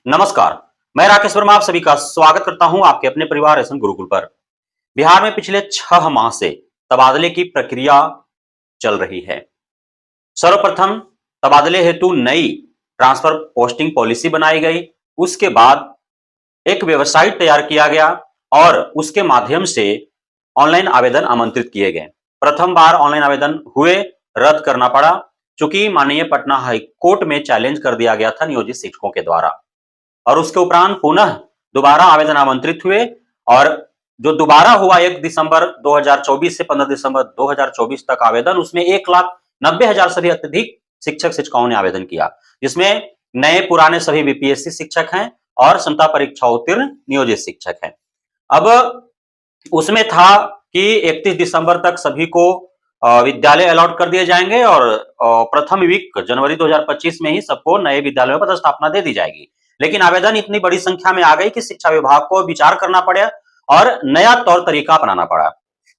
नमस्कार, मैं राकेश वर्मा आप सभी का स्वागत करता हूं आपके अपने परिवार एसएम गुरुकुल पर। बिहार में पिछले 6 माह से तबादले की प्रक्रिया चल रही है। सर्वप्रथम तबादले हेतु नई ट्रांसफर पोस्टिंग पॉलिसी बनाई गई। उसके बाद एक वेबसाइट तैयार किया गया और उसके माध्यम से ऑनलाइन आवेदन आमंत्रित किए गए। प्रथम बार ऑनलाइन आवेदन हुए, रद्द करना पड़ा, चूंकि माननीय पटना हाई कोर्ट में चैलेंज कर दिया गया था नियोजित शिक्षकों के द्वारा। और उसके उपरांत पुनः दोबारा आवेदन आमंत्रित हुए और जो दोबारा हुआ 1 दिसंबर 2024 से 15 दिसंबर 2024 तक आवेदन, उसमें 1,90,000 से भी अत्यधिक शिक्षक शिक्षिकाओं ने आवेदन किया, जिसमें नए पुराने सभी बीपीएससी शिक्षक हैं और क्षमता परीक्षा उत्तीर्ण नियोजित शिक्षक हैं। अब उसमें था कि 31 दिसंबर तक सभी को विद्यालय अलॉट कर दिए जाएंगे और प्रथम वीक जनवरी 2025 में ही सबको नए विद्यालयों में पदस्थापना दे दी जाएगी। लेकिन आवेदन इतनी बड़ी संख्या में आ गई कि शिक्षा विभाग को विचार करना पड़ा और नया तौर तरीका अपनाना पड़ा।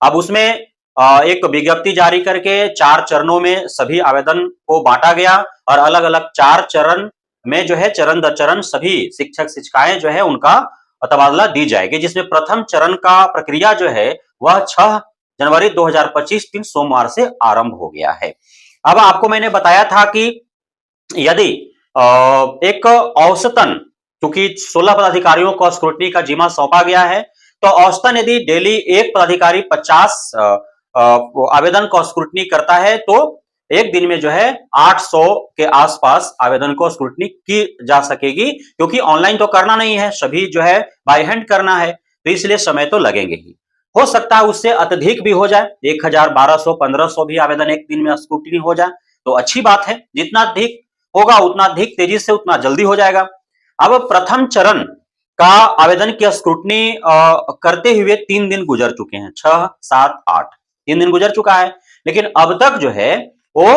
अब उसमें एक विज्ञप्ति जारी करके 4 चरणों में सभी आवेदन को बांटा गया और अलग-अलग 4 चरण में जो है चरण दर चरण सभी शिक्षक शिक्षिकाएं जो है उनका तबादला दी जाएगी, जिसमें प्रथम चरण का प्रक्रिया जो है वह 6 जनवरी 2025 दिन सोमवार से आरंभ हो गया है। अब आपको मैंने बताया था कि यदि एक औसतन, क्योंकि 16 पदाधिकारियों को स्क्रूटनी का जिम्मा सौंपा गया है, तो औसतन यदि डेली एक पदाधिकारी 50 आवेदन को स्क्रूटनी करता है तो एक दिन में जो है 800 के आसपास आवेदन को स्क्रूटनी की जा सकेगी, क्योंकि ऑनलाइन तो करना नहीं है, सभी जो है बाय हैंड करना है, तो इसलिए समय तो लगेंगे ही। हो सकता है उससे अत्यधिक भी हो जाए, 1000, 1200, 1500 भी आवेदन एक दिन में स्क्रूटनी हो जाए तो अच्छी बात है। जितना अधिक होगा उतना अधिक तेजी से उतना जल्दी हो जाएगा। अब प्रथम चरण का आवेदन की स्क्रूटनी करते हुए 3 दिन गुजर चुके हैं, 6, 7, 8 3 दिन गुजर चुका है, लेकिन अब तक जो है वो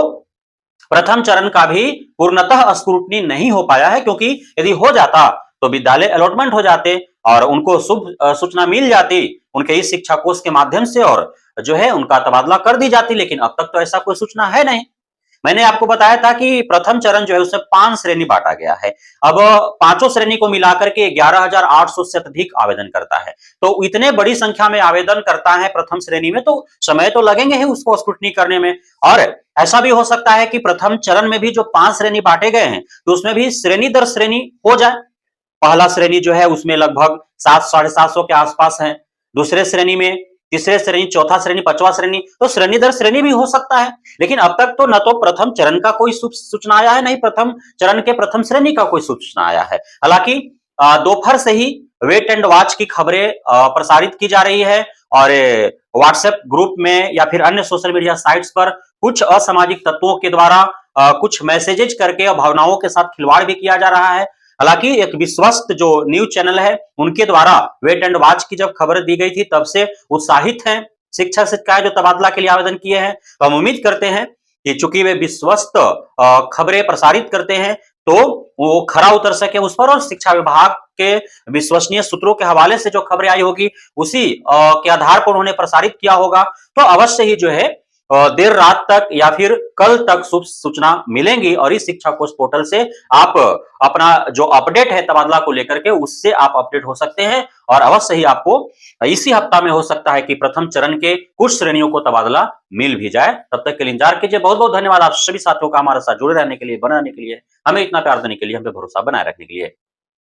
प्रथम चरण का भी पूर्णतः स्क्रूटनी नहीं हो पाया है, क्योंकि यदि हो जाता तो विद्यालय अलॉटमेंट हो जाते और उनको शुभ सूचना मिल जाती उनके इस शिक्षा कोष के माध्यम से और जो है उनका तबादला कर दी जाती, लेकिन अब तक तो ऐसा कोई सूचना है नहीं। मैंने आपको बताया था कि प्रथम चरण जो है उसमें 5 श्रेणी बांटा गया है। अब पांचों श्रेणी को मिलाकर के 11,800 से अधिक आवेदन करता है। तो इतने बड़ी संख्या में आवेदन करता है प्रथम श्रेणी में, तो समय तो लगेंगे ही उसको स्क्रूटनी करने में। और ऐसा भी हो सकता है कि प्रथम चरण में भी जो 5 श्रेणी बांटे गए हैं तो उसमें भी श्रेणी दर श्रेणी हो जाए। पहला श्रेणी जो है उसमें लगभग 700 साढ़े 700 के आसपास है, दूसरे श्रेणी में, तीसरे श्रेणी, चौथा श्रेणी, पांचवा श्रेणी, तो श्रेणी दर श्रेणी भी हो सकता है। लेकिन अब तक तो न तो प्रथम चरण का कोई सूचना आया है, नहीं प्रथम चरण के प्रथम श्रेणी का कोई सूचना आया है। हालांकि दोपहर से ही वेट एंड वॉच की खबरें प्रसारित की जा रही है और व्हाट्सएप ग्रुप में या फिर अन्य सोशल मीडिया साइट्स पर कुछ असामाजिक तत्वों के द्वारा कुछ मैसेजेज करके भावनाओं के साथ खिलवाड़ भी किया जा रहा है। हालांकि एक विश्वस्त जो न्यूज चैनल है उनके द्वारा वेट एंड वॉच की जब खबर दी गई थी तब से उत्साहित हैं शिक्षक शिक्षिकाएं जो तबादला के लिए आवेदन किए हैं। तो हम उम्मीद करते हैं कि चूंकि वे विश्वस्त खबरें प्रसारित करते हैं तो वो खरा उतर सके उस पर और शिक्षा विभाग के विश्वसनीय सूत्रों के हवाले से जो खबरें आई होगी उसी के आधार पर उन्होंने प्रसारित किया होगा। तो अवश्य ही जो है देर रात तक या फिर कल तक शुभ सूचना मिलेंगी और इस शिक्षा कोष पोर्टल से आप अपना जो अपडेट है तबादला को लेकर के उससे आप अपडेट हो सकते हैं और अवश्य ही आपको इसी हफ्ता में हो सकता है कि प्रथम चरण के कुछ श्रेणियों को तबादला मिल भी जाए। तब तक के लिए इंतजार कीजिए। बहुत बहुत धन्यवाद आप सभी साथियों का हमारे साथ जुड़े रहने के लिए, बने रहने के लिए, हमें इतना प्यार देने के लिए, हम पे भरोसा बनाए रखने के लिए।